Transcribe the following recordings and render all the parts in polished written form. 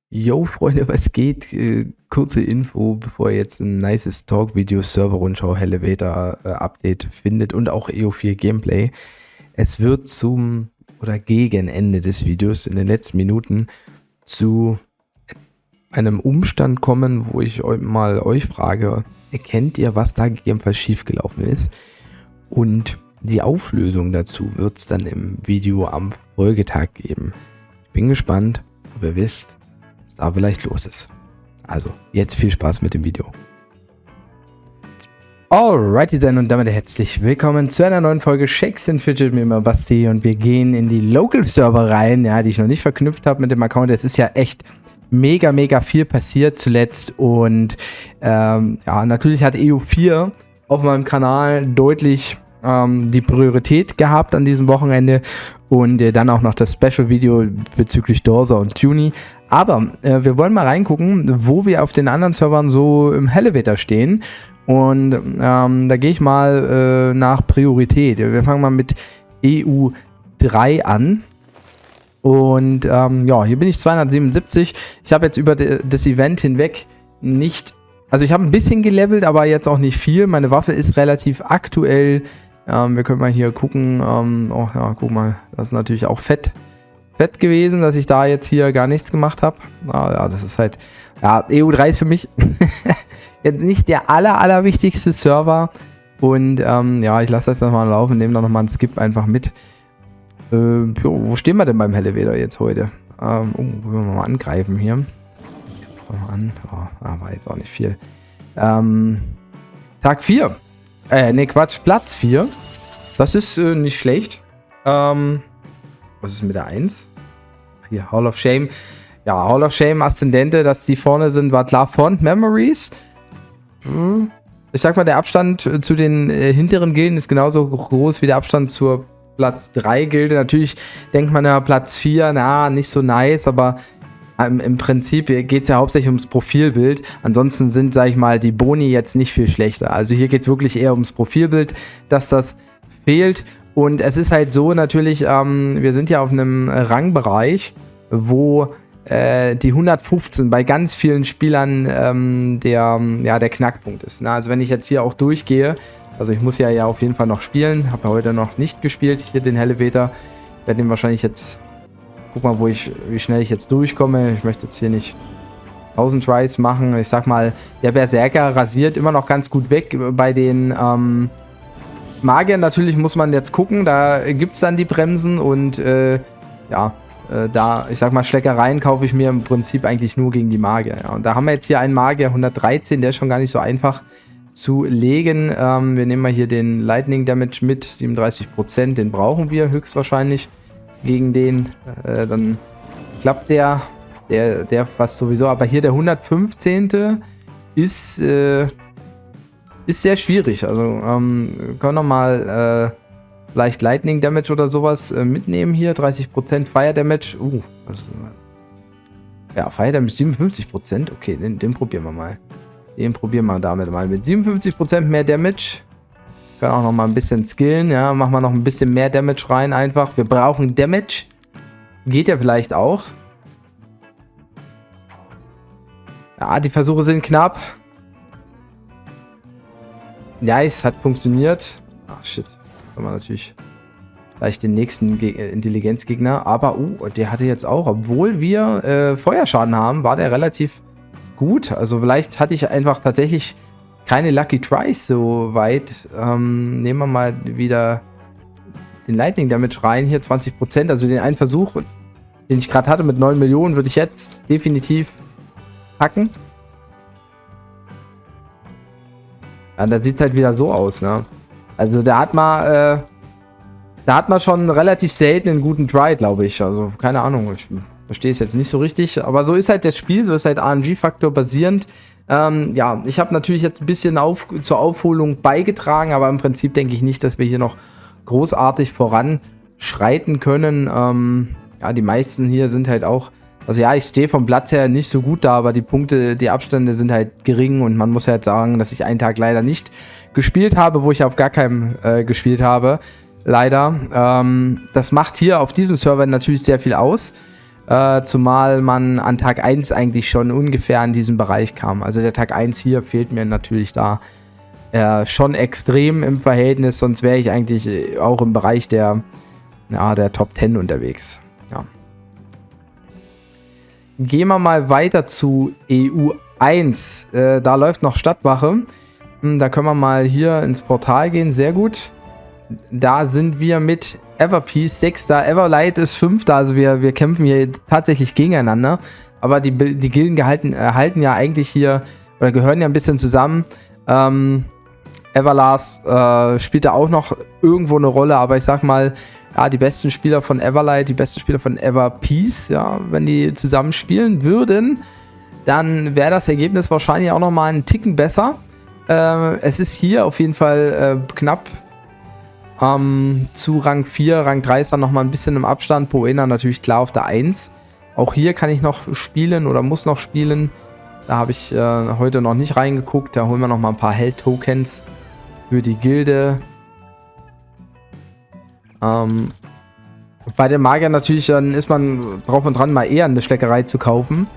Yo, Freunde, was geht? Kurze Info, bevor ihr jetzt ein nices Talk-Video, Server-Rundschau, Elevator Update findet und auch EO4 Gameplay. Es wird zum oder gegen Ende des Videos in den letzten Minuten zu einem Umstand kommen, wo ich euch frage, erkennt ihr, was da gegebenenfalls schiefgelaufen ist? Und die Auflösung dazu wird es dann im Video am Folgetag geben. Ich bin gespannt, ob ihr wisst, was da vielleicht los ist. Also, jetzt viel Spaß mit dem Video. Alrighty dann und damit herzlich willkommen zu einer neuen Folge Shakes and Fidget mit mir Basti und wir gehen in die Local Server rein, ja, die ich noch nicht verknüpft habe mit dem Account. Es ist ja echt mega viel passiert zuletzt und ja, natürlich hat EO4 auf meinem Kanal deutlich die Priorität gehabt an diesem Wochenende und dann auch noch das Special-Video bezüglich Dorsa und Tuny. Aber wir wollen mal reingucken, wo wir auf den anderen Servern so im Elevator stehen. Und da gehe ich mal nach Priorität. Wir fangen mal mit EU3 an. Und ja, hier bin ich 277. Ich habe jetzt über das Event hinweg nicht... Also ich habe ein bisschen gelevelt, aber jetzt auch nicht viel. Meine Waffe ist relativ aktuell. Wir können mal hier gucken. Oh ja, guck mal, das ist natürlich auch fett gewesen, dass ich da jetzt hier gar nichts gemacht habe. Ja, das ist halt... Ja, EU3 ist für mich jetzt nicht der allerwichtigste Server. Und ja, ich lasse das nochmal laufen, nehme da nochmal einen Skip einfach mit. Wo stehen wir denn beim Elevator jetzt heute? Wollen wir mal angreifen hier. War jetzt auch nicht viel. Tag 4. Ne, Quatsch, Platz 4. Das ist nicht schlecht. Was ist mit der 1? Hier, Hall of Shame. Ja, Hall of Shame, Aszendente, dass die vorne sind, war klar. Fond Memories. Ich sag mal, der Abstand zu den hinteren Gilden ist genauso groß wie der Abstand zur Platz 3 Gilde. Natürlich denkt man ja, Platz 4, na, nicht so nice, aber im Prinzip geht es ja hauptsächlich ums Profilbild. Ansonsten sind, sag ich mal, die Boni jetzt nicht viel schlechter. Also hier geht es wirklich eher ums Profilbild, dass das fehlt. Und es ist halt so natürlich, wir sind ja auf einem Rangbereich, wo die 115 bei ganz vielen Spielern der Knackpunkt ist. Na, also wenn ich jetzt hier auch durchgehe, also ich muss ja auf jeden Fall noch spielen, habe heute noch nicht gespielt, hier den Elevator, werde den wahrscheinlich jetzt... Guck mal, wie schnell ich jetzt durchkomme. Ich möchte jetzt hier nicht 1000 Tries machen. Ich sag mal, der Berserker rasiert immer noch ganz gut weg. Bei den Magiern natürlich muss man jetzt gucken. Da gibt es dann die Bremsen und da, ich sag mal, Schleckereien kaufe ich mir im Prinzip eigentlich nur gegen die Magier. Ja. Und da haben wir jetzt hier einen Magier 113, der ist schon gar nicht so einfach zu legen. Wir nehmen mal hier den Lightning Damage mit, 37%. Den brauchen wir höchstwahrscheinlich. Gegen den, dann klappt der fast sowieso. Aber hier der 115. ist sehr schwierig. Also können wir mal vielleicht Lightning Damage oder sowas mitnehmen hier. 30% Fire Damage. Ja, Fire Damage 57%. Okay, den probieren wir mal. Den probieren wir damit mal. Mit 57% mehr Damage. Können auch noch mal ein bisschen skillen, ja, machen wir noch ein bisschen mehr Damage rein einfach. Wir brauchen Damage. Geht ja vielleicht auch. Ja, die Versuche sind knapp. Ja, es hat funktioniert. Ach, shit. Haben wir natürlich gleich den nächsten Intelligenzgegner. Aber, der hatte jetzt auch, obwohl wir Feuerschaden haben, war der relativ gut. Also vielleicht hatte ich einfach tatsächlich... keine Lucky Tries so weit. Nehmen wir mal wieder den Lightning Damage rein. Hier 20%. Also den einen Versuch, den ich gerade hatte mit 9 Millionen, würde ich jetzt definitiv packen. Ja, da sieht es halt wieder so aus, ne? Also da hat man schon relativ selten einen guten Try, glaube ich. Also keine Ahnung, ich verstehe es jetzt nicht so richtig. Aber so ist halt das Spiel, so ist halt RNG-Faktor basierend. Ja, ich habe natürlich jetzt ein bisschen zur Aufholung beigetragen, aber im Prinzip denke ich nicht, dass wir hier noch großartig voranschreiten können. Ja, die meisten hier sind halt auch, also ja, ich stehe vom Platz her nicht so gut da, aber die Punkte, die Abstände sind halt gering und man muss halt sagen, dass ich einen Tag leider nicht gespielt habe, wo ich auf gar keinem gespielt habe, leider. Das macht hier auf diesem Server natürlich sehr viel aus. Zumal man an Tag 1 eigentlich schon ungefähr in diesen Bereich kam. Also der Tag 1 hier fehlt mir natürlich da schon extrem im Verhältnis, sonst wäre ich eigentlich auch im Bereich der Top 10 unterwegs. Ja. Gehen wir mal weiter zu EU1. Da läuft noch Stadtwache. Da können wir mal hier ins Portal gehen. Sehr gut. Da sind wir mit Everpeace 6. Everlight ist 5. Also wir kämpfen hier tatsächlich gegeneinander. Aber die Gilden erhalten ja eigentlich hier, oder gehören ja ein bisschen zusammen. Everlast spielt da auch noch irgendwo eine Rolle. Aber ich sag mal, ja, die besten Spieler von Everlight, die besten Spieler von Everpeace, ja, wenn die zusammen spielen würden, dann wäre das Ergebnis wahrscheinlich auch nochmal einen Ticken besser. Es ist hier auf jeden Fall knapp zu Rang 4. Rang 3 ist dann nochmal ein bisschen im Abstand. Poena natürlich klar auf der 1. Auch hier kann ich noch spielen oder muss noch spielen. Da habe ich heute noch nicht reingeguckt. Da holen wir nochmal ein paar Held-Tokens für die Gilde. Bei den Magiern natürlich, dann braucht man dran, mal eher eine Schleckerei zu kaufen.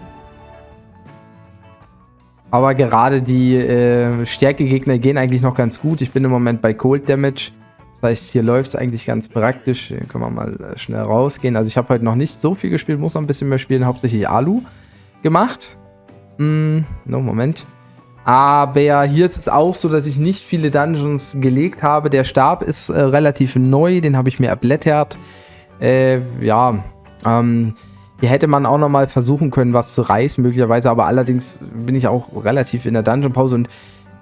Aber gerade die Stärke-Gegner gehen eigentlich noch ganz gut. Ich bin im Moment bei Cold Damage. Das heißt, hier läuft es eigentlich ganz praktisch. Hier können wir mal schnell rausgehen. Also ich habe heute noch nicht so viel gespielt, muss noch ein bisschen mehr spielen. Hauptsächlich Alu gemacht. Moment. Aber hier ist es auch so, dass ich nicht viele Dungeons gelegt habe. Der Stab ist relativ neu, den habe ich mir erblättert. Hier hätte man auch noch mal versuchen können, was zu reißen, möglicherweise. Aber allerdings bin ich auch relativ in der Dungeon-Pause. Und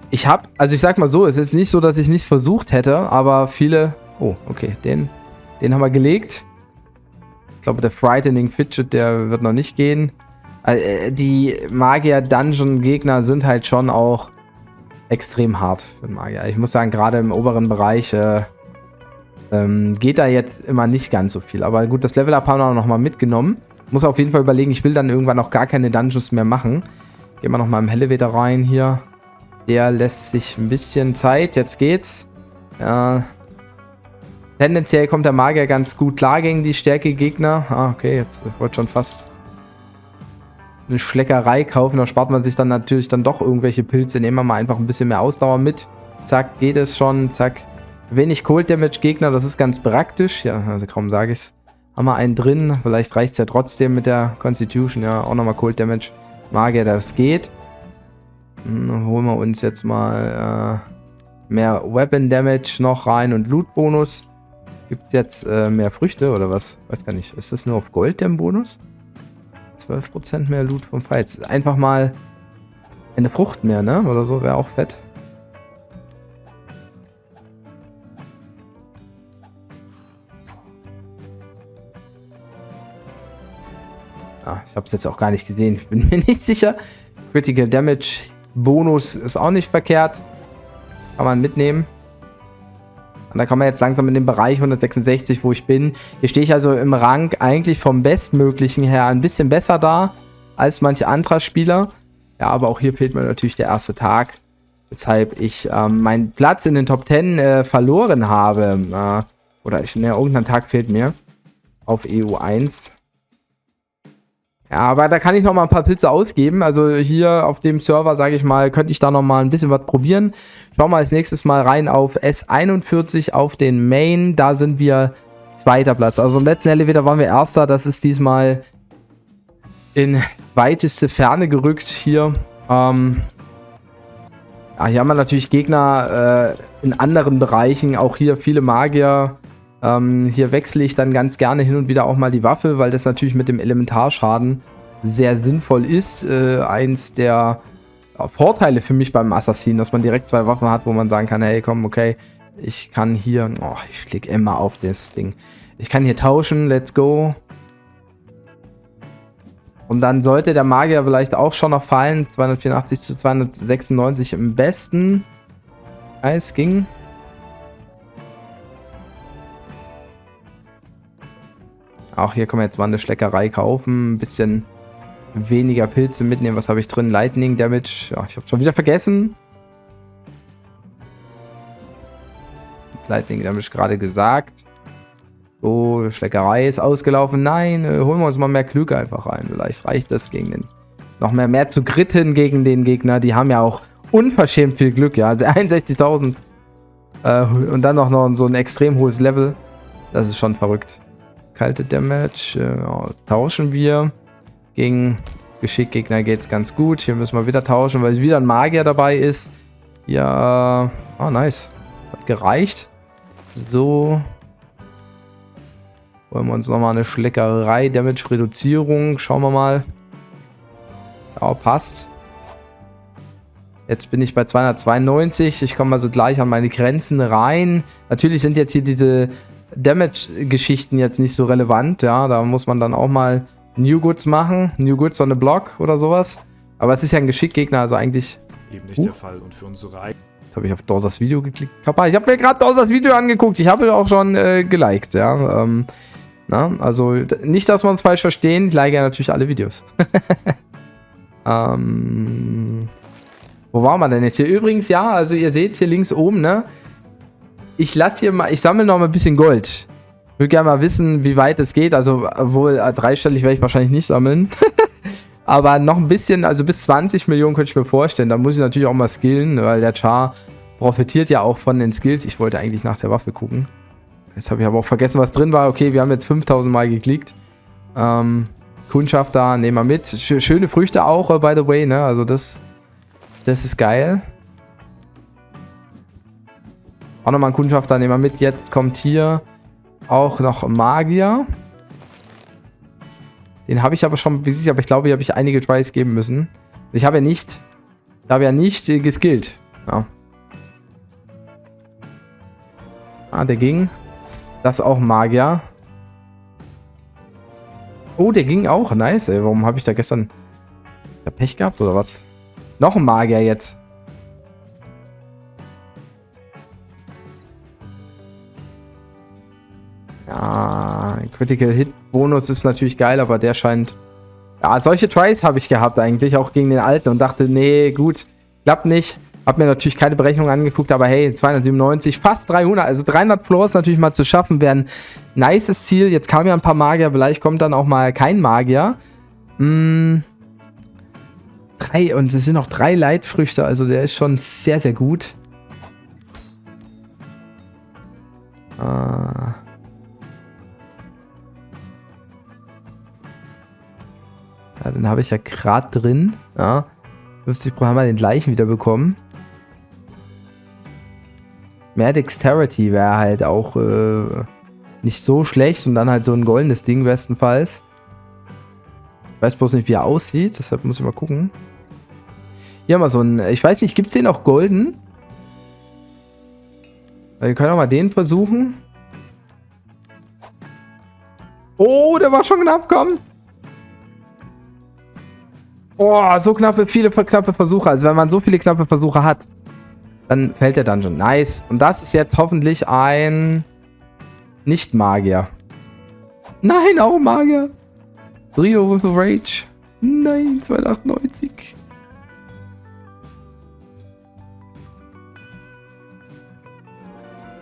ich sag mal so, es ist nicht so, dass ich es nicht versucht hätte. Aber viele... Oh, okay, den haben wir gelegt. Ich glaube, der Frightening Fidget, der wird noch nicht gehen. Die Magier-Dungeon-Gegner sind halt schon auch extrem hart für Magier. Ich muss sagen, gerade im oberen Bereich geht da jetzt immer nicht ganz so viel. Aber gut, das Level-Up haben wir noch mal mitgenommen. Muss auf jeden Fall überlegen, ich will dann irgendwann auch gar keine Dungeons mehr machen. Gehen wir noch mal im Elevator rein hier. Der lässt sich ein bisschen Zeit. Jetzt geht's. Tendenziell kommt der Magier ganz gut klar gegen die Stärke-Gegner. Okay, jetzt wollte schon fast eine Schleckerei kaufen. Da spart man sich dann natürlich dann doch irgendwelche Pilze. Nehmen wir mal einfach ein bisschen mehr Ausdauer mit. Zack, geht es schon. Zack. Wenig Cold Damage Gegner, das ist ganz praktisch. Ja, also kaum sage ich es. Haben wir einen drin. Vielleicht reicht es ja trotzdem mit der Constitution. Ja, auch nochmal Cold Damage. Magier, das geht. Dann holen wir uns jetzt mal mehr Weapon Damage noch rein und Loot Bonus. Gibt es jetzt mehr Früchte oder was? Weiß gar nicht. Ist das nur auf Gold der Bonus? 12% mehr Loot vom Fights. Einfach mal eine Frucht mehr, ne? Oder so, wäre auch fett. Ich habe es jetzt auch gar nicht gesehen. Ich bin mir nicht sicher. Critical Damage Bonus ist auch nicht verkehrt. Kann man mitnehmen. Und da kommen wir jetzt langsam in den Bereich 166, wo ich bin. Hier stehe ich also im Rang eigentlich vom Bestmöglichen her ein bisschen besser da als manche anderer Spieler. Ja, aber auch hier fehlt mir natürlich der erste Tag. Weshalb ich meinen Platz in den Top 10 verloren habe. Irgendein Tag fehlt mir. Auf EU1. Ja, aber da kann ich noch mal ein paar Pilze ausgeben. Also hier auf dem Server, sage ich mal, könnte ich da noch mal ein bisschen was probieren. Schauen wir als nächstes mal rein auf S41 auf den Main. Da sind wir zweiter Platz. Also im letzten Elevator waren wir erster. Das ist diesmal in weiteste Ferne gerückt hier. Hier haben wir natürlich Gegner in anderen Bereichen. Auch hier viele Magier. Hier wechsle ich dann ganz gerne hin und wieder auch mal die Waffe, weil das natürlich mit dem Elementarschaden sehr sinnvoll ist. Eins der Vorteile für mich beim Assassin, dass man direkt zwei Waffen hat, wo man sagen kann, hey komm, okay, ich kann hier, ich klicke immer auf das Ding. Ich kann hier tauschen, let's go. Und dann sollte der Magier vielleicht auch schon noch fallen, 284 zu 296 im besten. Es ging. Auch hier können wir jetzt mal eine Schleckerei kaufen. Ein bisschen weniger Pilze mitnehmen. Was habe ich drin? Lightning Damage. Ja, ich habe schon wieder vergessen. Lightning Damage gerade gesagt. Oh, Schleckerei ist ausgelaufen. Nein, holen wir uns mal mehr Glück einfach rein. Vielleicht reicht das gegen den... Noch mehr zu gritten gegen den Gegner. Die haben ja auch unverschämt viel Glück, ja. Also 61.000. Und dann noch so ein extrem hohes Level. Das ist schon verrückt. Kalte Damage. Tauschen wir. Gegen Geschickgegner geht es ganz gut. Hier müssen wir wieder tauschen, weil wieder ein Magier dabei ist. Ja. Oh, nice. Hat gereicht. So. Wollen wir uns nochmal eine Schleckerei. Damage-Reduzierung. Schauen wir mal. Ja, passt. Jetzt bin ich bei 292. Ich komme also gleich an meine Grenzen rein. Natürlich sind jetzt hier diese Damage-Geschichten jetzt nicht so relevant. Ja, da muss man dann auch mal New Goods machen. New Goods on the Block oder sowas. Aber es ist ja ein Geschickgegner, also eigentlich... Eben nicht der Fall. Und für unsere Jetzt habe ich auf Dorsas Video geklickt. Kappa, ich habe mir gerade Dorsas Video angeguckt. Ich habe auch schon geliked, ja. Also nicht, dass wir uns falsch verstehen. Ich like ja natürlich alle Videos. Wo waren wir denn jetzt hier? Übrigens, ja, also ihr seht es hier links oben, ne? Ich sammle noch mal ein bisschen Gold. Ich würde gerne mal wissen, wie weit es geht. Also, obwohl dreistellig werde ich wahrscheinlich nicht sammeln. Aber noch ein bisschen, also bis 20 Millionen könnte ich mir vorstellen. Da muss ich natürlich auch mal skillen, weil der Char profitiert ja auch von den Skills. Ich wollte eigentlich nach der Waffe gucken. Jetzt habe ich aber auch vergessen, was drin war. Okay, wir haben jetzt 5000 Mal geklickt. Kundschafter, nehmen wir mit. Schöne Früchte auch, by the way, ne? Also das ist geil. Auch nochmal ein Kundschafter, nehmen wir mit. Jetzt kommt hier auch noch Magier. Den habe ich aber schon besiegt, aber ich glaube, hier habe ich einige Tries geben müssen. Ich habe ja nicht geskillt. Ja. Der ging. Das ist auch Magier. Oh, der ging auch. Nice, ey. Warum habe ich da gestern Pech gehabt oder was? Noch ein Magier jetzt. Ja, Critical Hit Bonus ist natürlich geil, aber der scheint... Ja, solche Tries habe ich gehabt eigentlich, auch gegen den alten und dachte, nee, gut, klappt nicht. Hab mir natürlich keine Berechnung angeguckt, aber hey, 297, fast 300, also 300 Floors natürlich mal zu schaffen, wäre ein nices Ziel. Jetzt kamen ja ein paar Magier, vielleicht kommt dann auch mal kein Magier. Und es sind noch 3 Leitfrüchte, also der ist schon sehr, sehr gut. Ja, den habe ich ja gerade drin. Ja, 50% haben wir den gleichen wieder bekommen. Mehr Dexterity wäre halt auch nicht so schlecht und dann halt so ein goldenes Ding bestenfalls. Ich weiß bloß nicht, wie er aussieht, deshalb muss ich mal gucken. Hier haben wir so einen, ich weiß nicht, gibt es den auch golden? Wir können auch mal den versuchen. Oh, der war schon knapp, komm. Oh, so viele knappe Versuche. Also wenn man so viele knappe Versuche hat, dann fällt der Dungeon. Nice. Und das ist jetzt hoffentlich ein Nicht-Magier. Nein, auch Magier. Trio with Rage. Nein, 298.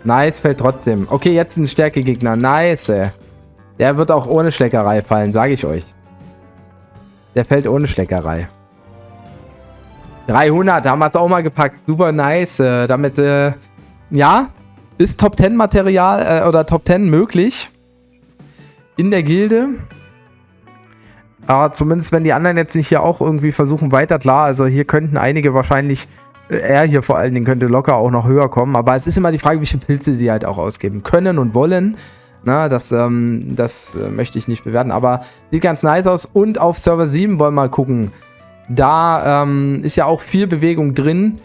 Nice, fällt trotzdem. Okay, jetzt ein Stärkegegner. Nice. Der wird auch ohne Schleckerei fallen, sage ich euch. Der fällt ohne Schleckerei. 300, da haben wir es auch mal gepackt. Super nice. Damit, ja, ist Top 10 Material oder Top 10 möglich. In der Gilde. Aber zumindest, wenn die anderen jetzt nicht hier auch irgendwie versuchen, weiter klar. Also hier könnten einige wahrscheinlich, er hier vor allen Dingen könnte locker auch noch höher kommen. Aber es ist immer die Frage, wie viele Pilze sie halt auch ausgeben können und wollen. Na, das möchte ich nicht bewerten. Aber sieht ganz nice aus. Und auf Server 7 wollen wir mal gucken. Da ist ja auch viel Bewegung drin.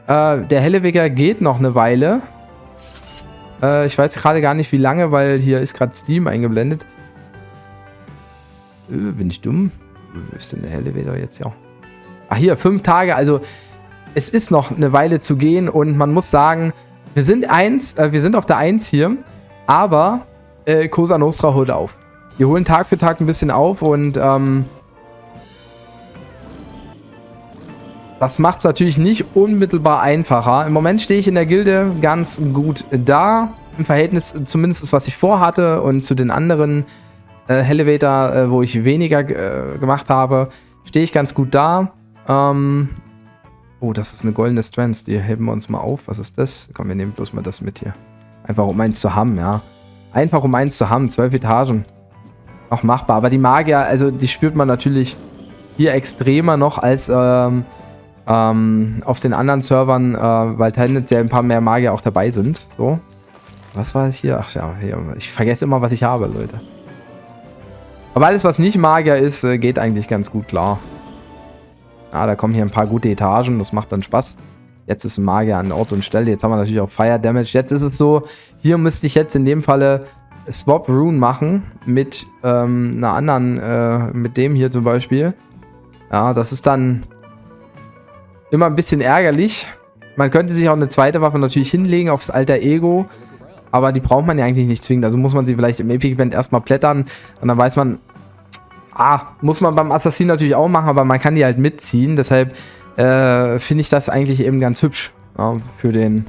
Der Helleweger geht noch eine Weile. Ich weiß gerade gar nicht, wie lange, weil hier ist gerade Steam eingeblendet. Bin ich dumm? Wo ist denn der Helleweger jetzt? Ja. Ach, hier, 5 Tage. Also, es ist noch eine Weile zu gehen. Und man muss sagen, wir sind auf der 1 hier. Aber Cosa Nostra holt auf. Wir holen Tag für Tag ein bisschen auf und das macht es natürlich nicht unmittelbar einfacher. Im Moment stehe ich in der Gilde ganz gut da. im Verhältnis zumindest, was ich vorhatte und zu den anderen Elevator, wo ich weniger gemacht habe, stehe ich ganz gut da. Oh, das ist eine goldene Strength. Die heben wir uns mal auf. Was ist das? Komm, wir nehmen bloß mal das mit hier. Einfach um eins zu haben, ja. Einfach um eins zu haben. 12 Etagen. Noch machbar. Aber die Magier, also die spürt man natürlich hier extremer noch als auf den anderen Servern, weil tendenziell ein paar mehr Magier auch dabei sind. So. Was war hier? Ach ja, hier. Ich vergesse immer, was ich habe, Leute. Aber alles, was nicht Magier ist, geht eigentlich ganz gut klar. Da kommen hier ein paar gute Etagen. Das macht dann Spaß. Jetzt ist ein Magier an Ort und Stelle. Jetzt haben wir natürlich auch Fire Damage. Jetzt ist es so, hier müsste ich jetzt in dem Falle Swap Rune machen mit einer anderen, mit dem hier zum Beispiel. Ja, das ist dann immer ein bisschen ärgerlich. Man könnte sich auch eine zweite Waffe natürlich hinlegen aufs alter Ego. Aber die braucht man ja eigentlich nicht zwingend. Also muss man sie vielleicht im Epic Event erstmal plättern. Und dann weiß man, muss man beim Assassin natürlich auch machen, aber man kann die halt mitziehen. Deshalb finde ich das eigentlich eben ganz hübsch. Ja, für den...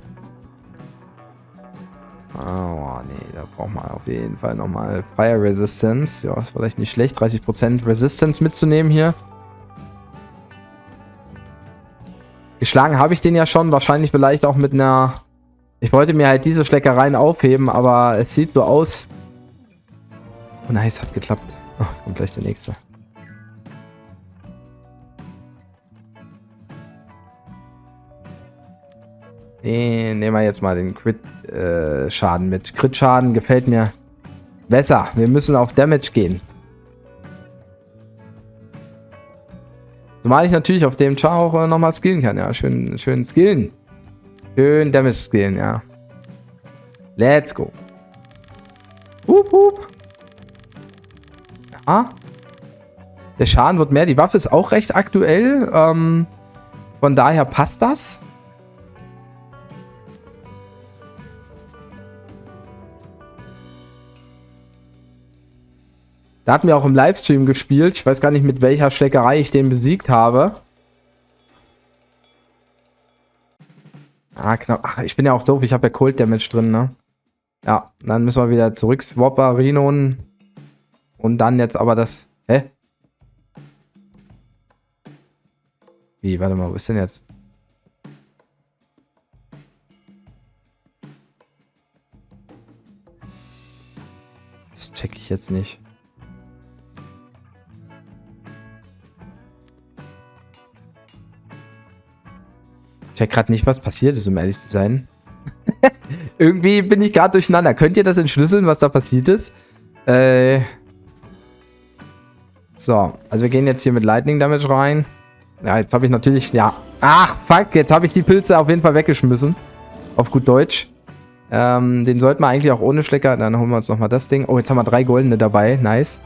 Oh, nee, da braucht man auf jeden Fall nochmal Fire Resistance. Ja, ist vielleicht nicht schlecht, 30% Resistance mitzunehmen hier. Geschlagen habe ich den ja schon, wahrscheinlich vielleicht auch mit einer... Ich wollte mir halt diese Schleckereien aufheben, aber es sieht so aus. Oh nice, hat geklappt. Oh, kommt gleich der nächste. Nehmen wir jetzt mal den Crit-Schaden mit. Crit-Schaden gefällt mir besser. Wir müssen auf Damage gehen. Zumal ich natürlich auf dem Char auch nochmal skillen kann. Ja, schön skillen. Schön Damage skillen, ja. Let's go. Hup, hup. Ja. Der Schaden wird mehr. Die Waffe ist auch recht aktuell. Von daher passt das. Da hatten wir auch im Livestream gespielt. Ich weiß gar nicht, mit welcher Schleckerei ich den besiegt habe. Knapp. Ach, ich bin ja auch doof. Ich habe ja Cold Damage drin, ne? Ja, dann müssen wir wieder zurück. Swapper, Rhinon. Und dann jetzt aber das... Hä? Wie? Warte mal, wo ist denn jetzt? Das check ich jetzt nicht. Ich check gerade nicht, was passiert ist, um ehrlich zu sein. Irgendwie bin ich gerade durcheinander. Könnt ihr das entschlüsseln, was da passiert ist? So, also wir gehen jetzt hier mit Lightning Damage rein. Ja, jetzt habe ich natürlich... Ja. Ach, fuck, jetzt habe ich die Pilze auf jeden Fall weggeschmissen. Auf gut Deutsch. Den sollten wir eigentlich auch ohne Schlecker... Dann holen wir uns nochmal das Ding. Oh, jetzt haben wir 3 goldene dabei. Nice.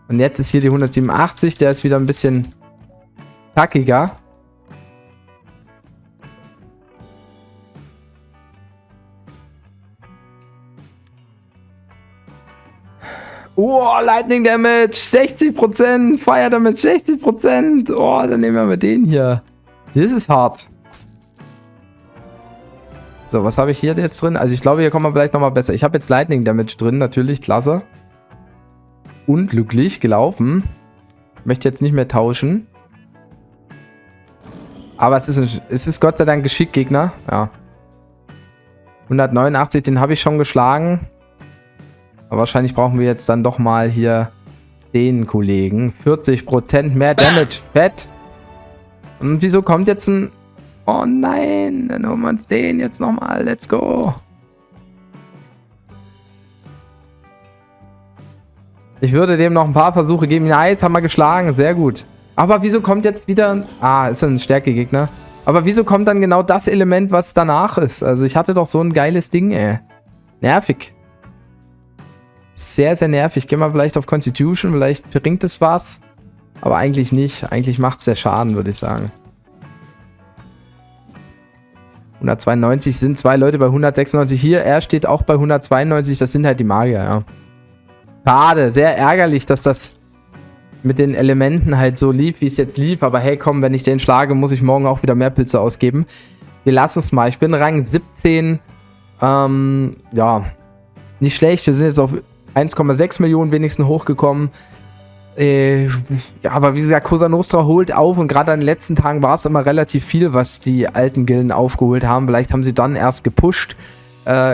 Und jetzt ist hier die 187. Der ist wieder ein bisschen tackiger. Oh, Lightning Damage, 60%, Fire Damage, 60%. Oh, dann nehmen wir mal den hier. Das ist hart. So, was habe ich hier jetzt drin? Also ich glaube, hier kommen wir vielleicht nochmal besser. Ich habe jetzt Lightning Damage drin, natürlich, klasse. Unglücklich gelaufen. Möchte jetzt nicht mehr tauschen. Aber es ist Gott sei Dank Geschickgegner. Ja. 189, den habe ich schon geschlagen. Aber wahrscheinlich brauchen wir jetzt dann doch mal hier den Kollegen. 40% mehr Damage. Fett. Und wieso kommt jetzt ein... Oh nein, dann holen wir uns den jetzt nochmal. Let's go. Ich würde dem noch ein paar Versuche geben. Nice, haben wir geschlagen. Sehr gut. Aber wieso kommt jetzt wieder... ist ein Stärkegegner. Aber wieso kommt dann genau das Element, was danach ist? Also ich hatte doch so ein geiles Ding, ey. Nervig. Sehr, sehr nervig. Gehen wir vielleicht auf Constitution. Vielleicht bringt es was. Aber eigentlich nicht. Eigentlich macht es der Schaden, würde ich sagen. 192 sind 2 Leute bei 196 hier. Er steht auch bei 192. Das sind halt die Magier, ja. Schade. Sehr ärgerlich, dass das mit den Elementen halt so lief, wie es jetzt lief. Aber hey, komm, wenn ich den schlage, muss ich morgen auch wieder mehr Pilze ausgeben. Wir lassen es mal. Ich bin Rang 17 Ja, nicht schlecht. Wir sind jetzt auf 1,6 Millionen wenigstens hochgekommen. Ja, aber wie gesagt, Cosa Nostra holt auf und gerade an den letzten Tagen war es immer relativ viel, was die alten Gilden aufgeholt haben. Vielleicht haben sie dann erst gepusht.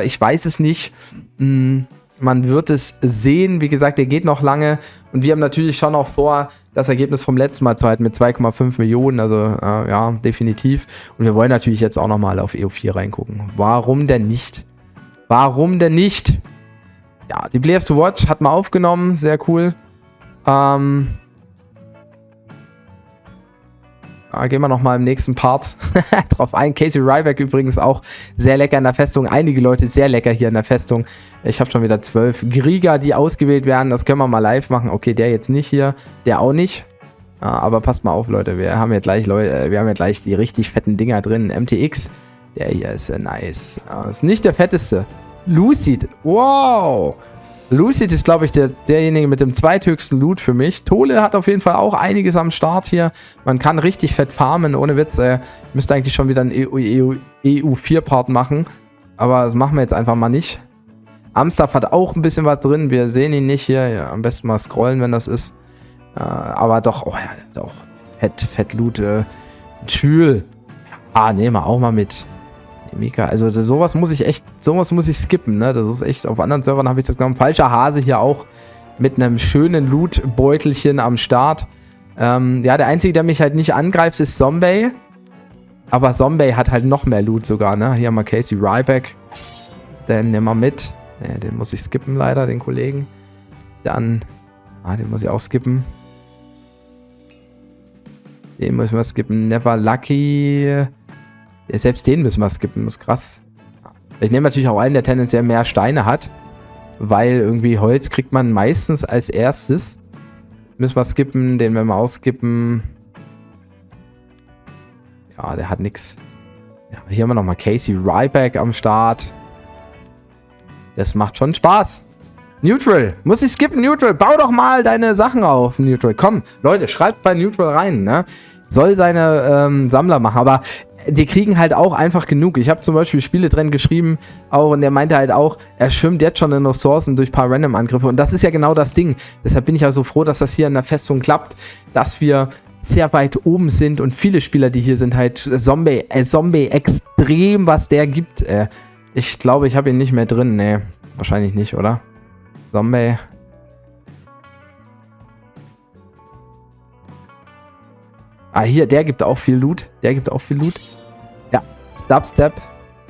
Ich weiß es nicht. Man wird es sehen. Wie gesagt, der geht noch lange. Und wir haben natürlich schon auch vor, das Ergebnis vom letzten Mal zu halten mit 2,5 Millionen. Also ja, definitiv. Und wir wollen natürlich jetzt auch nochmal auf EO4 reingucken. Warum denn nicht? Warum denn nicht? Ja, die Players to Watch hat man aufgenommen. Sehr cool. Gehen wir nochmal im nächsten Part drauf ein. Casey Ryback übrigens auch sehr lecker in der Festung. Einige Leute sehr lecker hier in der Festung. Ich habe schon wieder 12 Krieger, die ausgewählt werden. Das können wir mal live machen. Okay, der jetzt nicht hier. Der auch nicht. Aber passt mal auf, Leute. Wir haben ja gleich die richtig fetten Dinger drin. MTX. Der hier ist nice. Ist nicht der fetteste. Lucid. Wow. Lucid ist, glaube ich, derjenige mit dem zweithöchsten Loot für mich. Tole hat auf jeden Fall auch einiges am Start hier. Man kann richtig fett farmen, ohne Witz. Müsste eigentlich schon wieder einen EU4-Part machen. Aber das machen wir jetzt einfach mal nicht. Amstaff hat auch ein bisschen was drin. Wir sehen ihn nicht hier. Ja, am besten mal scrollen, wenn das ist. Aber doch, oh ja, doch. Fett Loot. Schül. Nehmen wir auch mal mit. Mika, also sowas muss ich skippen, ne? Das ist echt, auf anderen Servern habe ich das genommen. Falscher Hase hier auch mit einem schönen Loot-Beutelchen am Start. Ja, der Einzige, der mich halt nicht angreift, ist Zombie. Aber Zombie hat halt noch mehr Loot sogar, ne? Hier haben wir Casey Ryback. Den nehmen wir mit. Ne, den muss ich skippen leider, den Kollegen. Dann, den muss ich auch skippen. Den müssen wir skippen. Never Lucky. Ja, selbst den müssen wir skippen, das ist krass. Ich nehme natürlich auch einen, der tendenziell mehr Steine hat, weil irgendwie Holz kriegt man meistens als erstes. Müssen wir skippen, den werden wir auch skippen. Ja, der hat nichts. Ja, hier haben wir nochmal Casey Ryback am Start. Das macht schon Spaß. Neutral, muss ich skippen, Neutral, bau doch mal deine Sachen auf, Neutral. Komm, Leute, schreibt bei Neutral rein, ne? Soll seine Sammler machen, aber die kriegen halt auch einfach genug. Ich habe zum Beispiel Spiele drin geschrieben, auch, und der meinte halt auch, er schwimmt jetzt schon in Ressourcen durch ein paar Random-Angriffe. Und das ist ja genau das Ding. Deshalb bin ich ja so froh, dass das hier in der Festung klappt, dass wir sehr weit oben sind und viele Spieler, die hier sind, halt Zombie extrem, was der gibt. Ich glaube, ich habe ihn nicht mehr drin. Nee, wahrscheinlich nicht, oder? Zombie. Hier, der gibt auch viel Loot. Ja, Dubstep.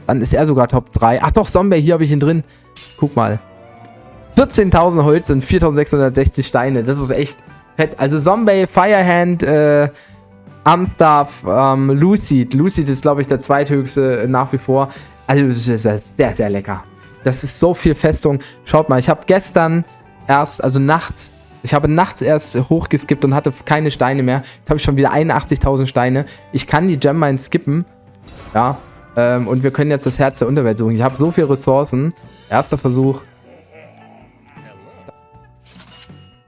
Dann ist er sogar Top 3. Ach doch, Zombie, hier habe ich ihn drin. Guck mal. 14.000 Holz und 4.660 Steine. Das ist echt fett. Also Zombie, Firehand, Amstaff, Lucid. Lucid ist, glaube ich, der zweithöchste nach wie vor. Also das ist sehr, sehr lecker. Das ist so viel Festung. Schaut mal, ich habe gestern erst, also nachts, ich habe nachts erst hochgeskippt und hatte keine Steine mehr. Jetzt habe ich schon wieder 81.000 Steine. Ich kann die Gemmine skippen. Ja. Und wir können jetzt das Herz der Unterwelt suchen. Ich habe so viele Ressourcen. Erster Versuch.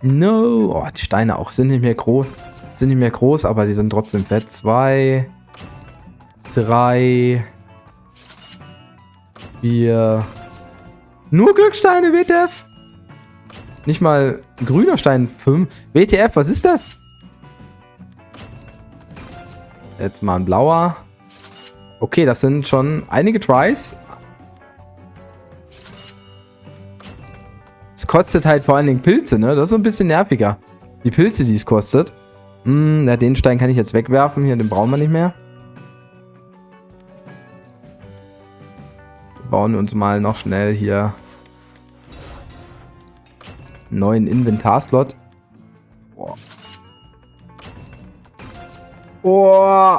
No. Oh, die Steine auch sind nicht mehr groß. Aber die sind trotzdem fett. 2, 3, 4. Nur Glücksteine, WTF. Nicht mal ein grüner Stein. 5. WTF, was ist das? Jetzt mal ein blauer. Okay, das sind schon einige Tries. Es kostet halt vor allen Dingen Pilze, ne? Das ist so ein bisschen nerviger. Die Pilze, die es kostet. Ja, den Stein kann ich jetzt wegwerfen. Hier, den brauchen wir nicht mehr. Wir bauen uns mal noch schnell hier einen neuen Inventarslot. Boah. Oh.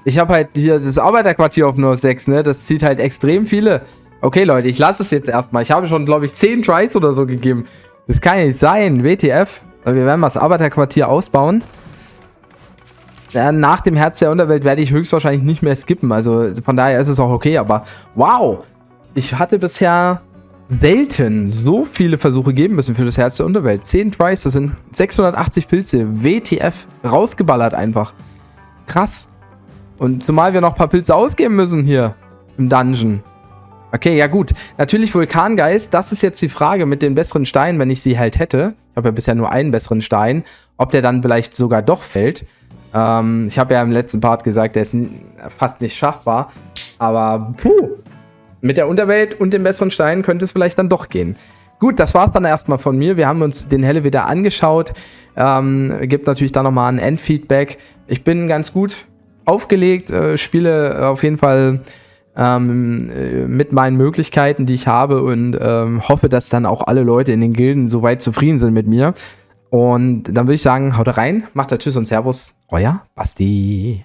Ich habe halt hier das Arbeiterquartier auf nur 6, ne? Das zieht halt extrem viele. Okay, Leute, ich lasse es jetzt erstmal. Ich habe schon, glaube ich, 10 Tries oder so gegeben. Das kann ja nicht sein. WTF. Wir werden mal das Arbeiterquartier ausbauen. Ja, nach dem Herz der Unterwelt werde ich höchstwahrscheinlich nicht mehr skippen. Also von daher ist es auch okay. Aber wow. Ich hatte bisher selten so viele Versuche geben müssen für das Herz der Unterwelt. 10 Tries, das sind 680 Pilze. WTF. Rausgeballert einfach. Krass. Und zumal wir noch ein paar Pilze ausgeben müssen hier. im Dungeon. Okay, ja gut. Natürlich Vulkangeist, das ist jetzt die Frage mit den besseren Steinen, wenn ich sie halt hätte. Ich habe ja bisher nur einen besseren Stein. Ob der dann vielleicht sogar doch fällt. Ich habe ja im letzten Part gesagt, der ist fast nicht schaffbar. Aber mit der Unterwelt und dem besseren Stein könnte es vielleicht dann doch gehen. Gut, das war's dann erstmal von mir. Wir haben uns den Helle wieder angeschaut. Gibt natürlich dann nochmal ein Endfeedback. Ich bin ganz gut aufgelegt, spiele auf jeden Fall mit meinen Möglichkeiten, die ich habe und hoffe, dass dann auch alle Leute in den Gilden soweit zufrieden sind mit mir. Und dann würde ich sagen, haut rein, macht Tschüss und Servus, euer Basti.